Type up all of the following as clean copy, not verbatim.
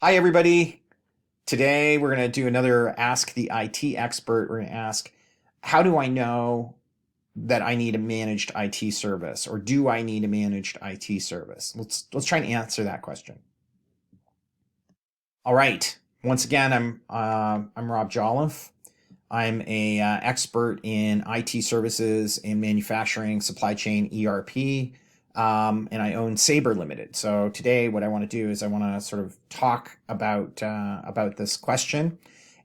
Hi, everybody. Today we're going to do another Ask the IT Expert. We're going to ask, how do I know that I need a managed IT service, or do I need a managed IT service? Let's try and answer that question. All right. Once again, I'm Rob Jolliffe. I'm a expert in IT services and manufacturing, supply chain, ERP, and I own Sabre Limited. So today, what I want to do is I want to sort of talk about this question,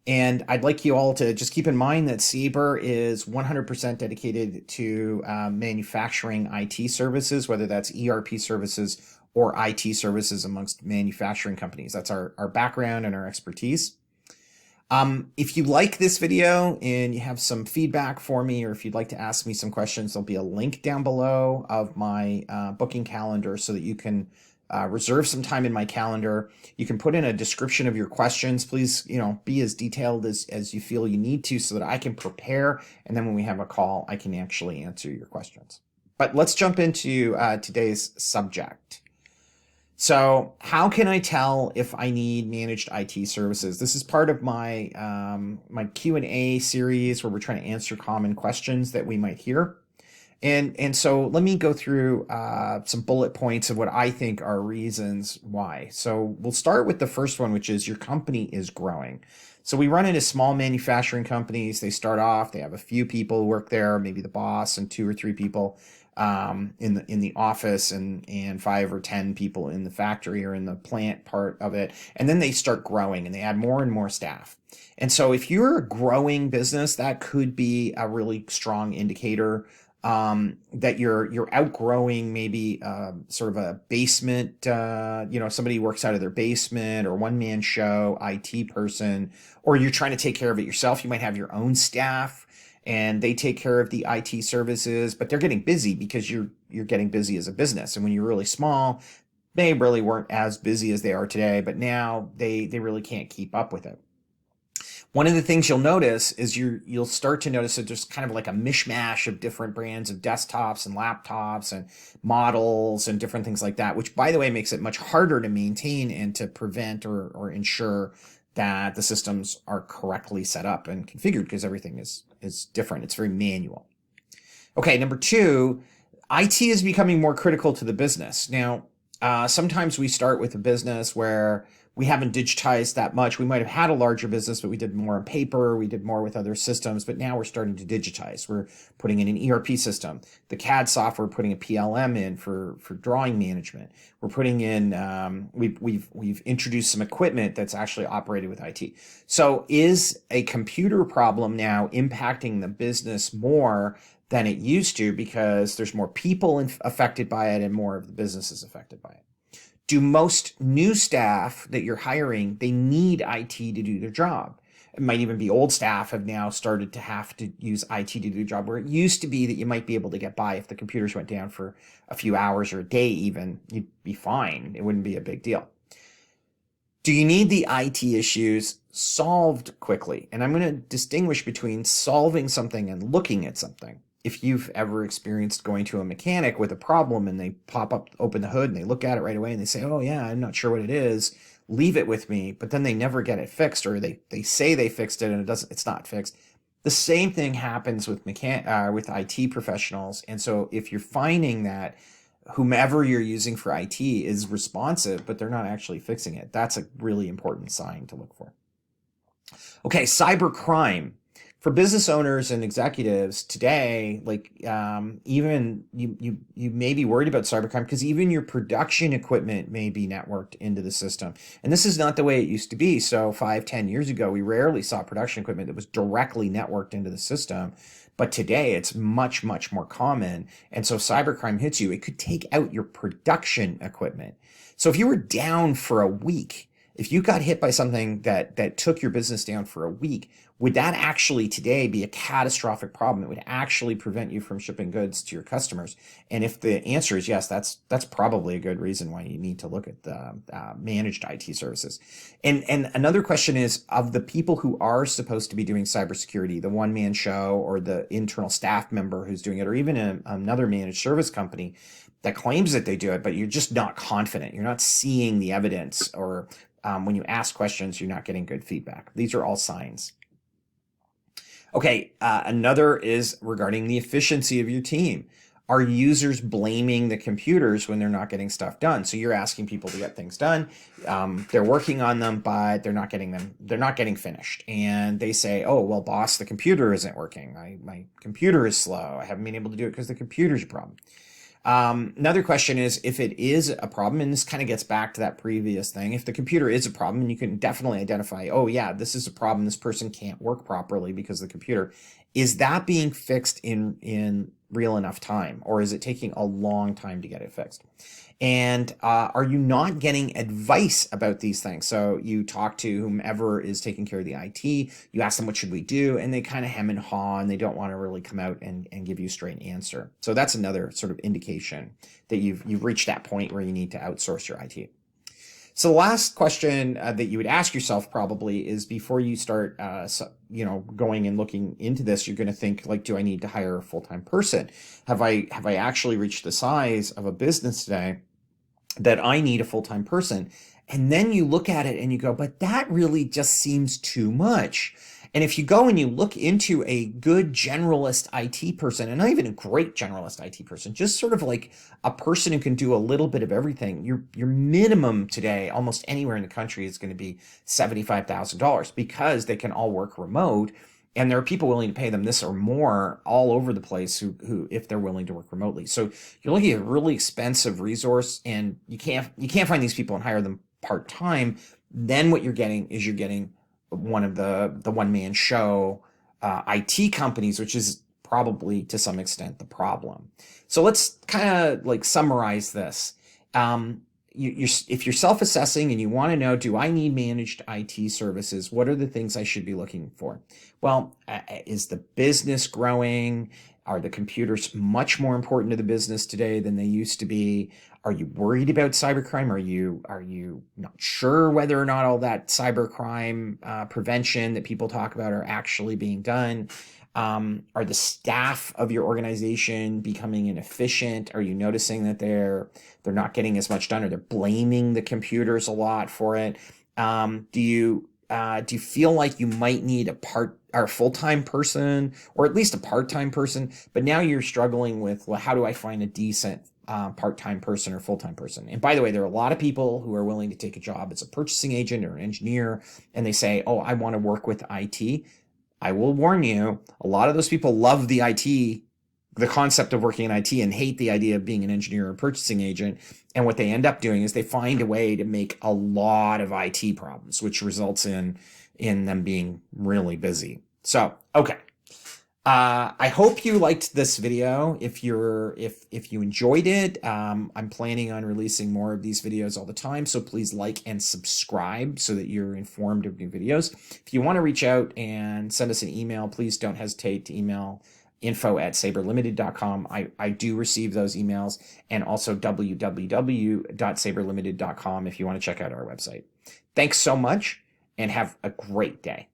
and I'd like you all to just keep in mind that Sabre is 100% dedicated to manufacturing IT services, whether that's ERP services or IT services amongst manufacturing companies. That's our background and our expertise. If you like this video and you have some feedback for me, or if you'd like to ask me some questions, there'll be a link down below of my booking calendar so that you can reserve some time in my calendar. You can put in a description of your questions. Please, be as detailed as you feel you need to so that I can prepare. And then when we have a call, I can actually answer your questions. But let's jump into today's subject. So how can I tell if I need managed IT services? This is part of my my Q&A series where we're trying to answer common questions that we might hear. And so let me go through some bullet points of what I think are reasons why. So we'll start with the first one, which is your company is growing. So we run into small manufacturing companies. They start off, they have a few people who work there, maybe the boss and two or three people in the office, and 5 or 10 people in the factory or in the plant part of it. And then they start growing and they add more and more staff. And so if you're a growing business, that could be a really strong indicator that you're outgrowing maybe sort of a basement, somebody works out of their basement, or one-man show, IT person, or you're trying to take care of it yourself. You might have your own staff and they take care of the IT services, but they're getting busy because you're getting busy as a business. And when you're really small, they really weren't as busy as they are today, but now they really can't keep up with it. One of the things you'll notice is you'll start to notice that there's kind of like a mishmash of different brands of desktops and laptops and models and different things like that, which, by the way, makes it much harder to maintain and to prevent or ensure that the systems are correctly set up and configured, because everything is different. It's very manual. Okay, number two, IT is becoming more critical to the business. Now, sometimes we start with a business where we haven't digitized that much. We might have had a larger business, but we did more on paper. We did more with other systems, but now we're starting to digitize. We're putting in an ERP system, the CAD software, putting a PLM in for drawing management. We're putting in, we've introduced some equipment that's actually operated with IT. So is a computer problem now impacting the business more than it used to, because there's more people affected by it and more of the business is affected by it? Do most new staff that you're hiring, they need IT to do their job? It might even be old staff have now started to have to use IT to do their job, where it used to be that you might be able to get by if the computers went down for a few hours or a day even, you'd be fine. It wouldn't be a big deal. Do you need the IT issues solved quickly? And I'm going to distinguish between solving something and looking at something. If you've ever experienced going to a mechanic with a problem and they pop up, open the hood, and they look at it right away and they say, oh yeah, I'm not sure what it is, leave it with me, but then they never get it fixed, or they say they fixed it and it's not fixed. The same thing happens with with IT professionals. And so if you're finding that whomever you're using for IT is responsive, but they're not actually fixing it, that's a really important sign to look for. Okay, cyber crime. For business owners and executives today, like even you may be worried about cybercrime, because even your production equipment may be networked into the system. And this is not the way it used to be. So 5, 10 years ago, we rarely saw production equipment that was directly networked into the system. But today it's much, much more common. And so cybercrime hits you, it could take out your production equipment. So if you were down for a week, if you got hit by something that took your business down for a week, would that actually today be a catastrophic problem? It would actually prevent you from shipping goods to your customers. And if the answer is yes, that's probably a good reason why you need to look at the managed IT services. And another question is, of the people who are supposed to be doing cybersecurity, the one-man show or the internal staff member who's doing it, or even another managed service company that claims that they do it, but you're just not confident. You're not seeing the evidence, or when you ask questions, you're not getting good feedback. These are all signs. Okay, another is regarding the efficiency of your team. Are users blaming the computers when they're not getting stuff done? So you're asking people to get things done. They're working on them, but they're not getting finished. And they say, oh, well, boss, the computer isn't working. My computer is slow. I haven't been able to do it because the computer's a problem. Another question is, if it is a problem, and this kind of gets back to that previous thing, if the computer is a problem, and you can definitely identify, oh yeah, this is a problem, this person can't work properly because of the computer, is that being fixed in real enough time, or is it taking a long time to get it fixed? And are you not getting advice about these things? So you talk to whomever is taking care of the IT, you ask them, what should we do? And they kind of hem and haw, and they don't want to really come out and give you a straight answer. So that's another sort of indication that you've reached that point where you need to outsource your IT. So the last question that you would ask yourself probably is, before you start, going and looking into this, you're going to think, like, do I need to hire a full-time person? Have I actually reached the size of a business today that I need a full-time person? And then you look at it and you go, but that really just seems too much. And if you go and you look into a good generalist IT person, and not even a great generalist IT person, just sort of like a person who can do a little bit of everything, your minimum today, almost anywhere in the country, is going to be $75,000, because they can all work remote. And there are people willing to pay them this or more all over the place who if they're willing to work remotely. So you're looking at a really expensive resource, and you can't find these people and hire them part-time. Then what you're getting one of the one-man show IT companies, which is probably to some extent the problem. So let's kind of like summarize this. If you're self-assessing and you want to know, do I need managed IT services? What are the things I should be looking for? Well, is the business growing? Are the computers much more important to the business today than they used to be? Are you worried about cybercrime? Are you not sure whether or not all that cybercrime prevention that people talk about are actually being done? Are the staff of your organization becoming inefficient? Are you noticing that they're not getting as much done, or they're blaming the computers a lot for it? Do you feel like you might need a full-time person, or at least a part-time person, but now you're struggling with, well, how do I find a decent part-time person or full-time person? And by the way, there are a lot of people who are willing to take a job as a purchasing agent or an engineer, and they say, oh, I want to work with IT. I will warn you, a lot of those people love the concept of working in IT, and hate the idea of being an engineer or purchasing agent. And what they end up doing is they find a way to make a lot of IT problems, which results in them being really busy. So, okay. I hope you liked this video. If you enjoyed it, I'm planning on releasing more of these videos all the time. So please like and subscribe so that you're informed of new videos. If you want to reach out and send us an email, please don't hesitate to email info@saberlimited.com. I do receive those emails, and also www.saberlimited.com if you want to check out our website. Thanks so much, and have a great day.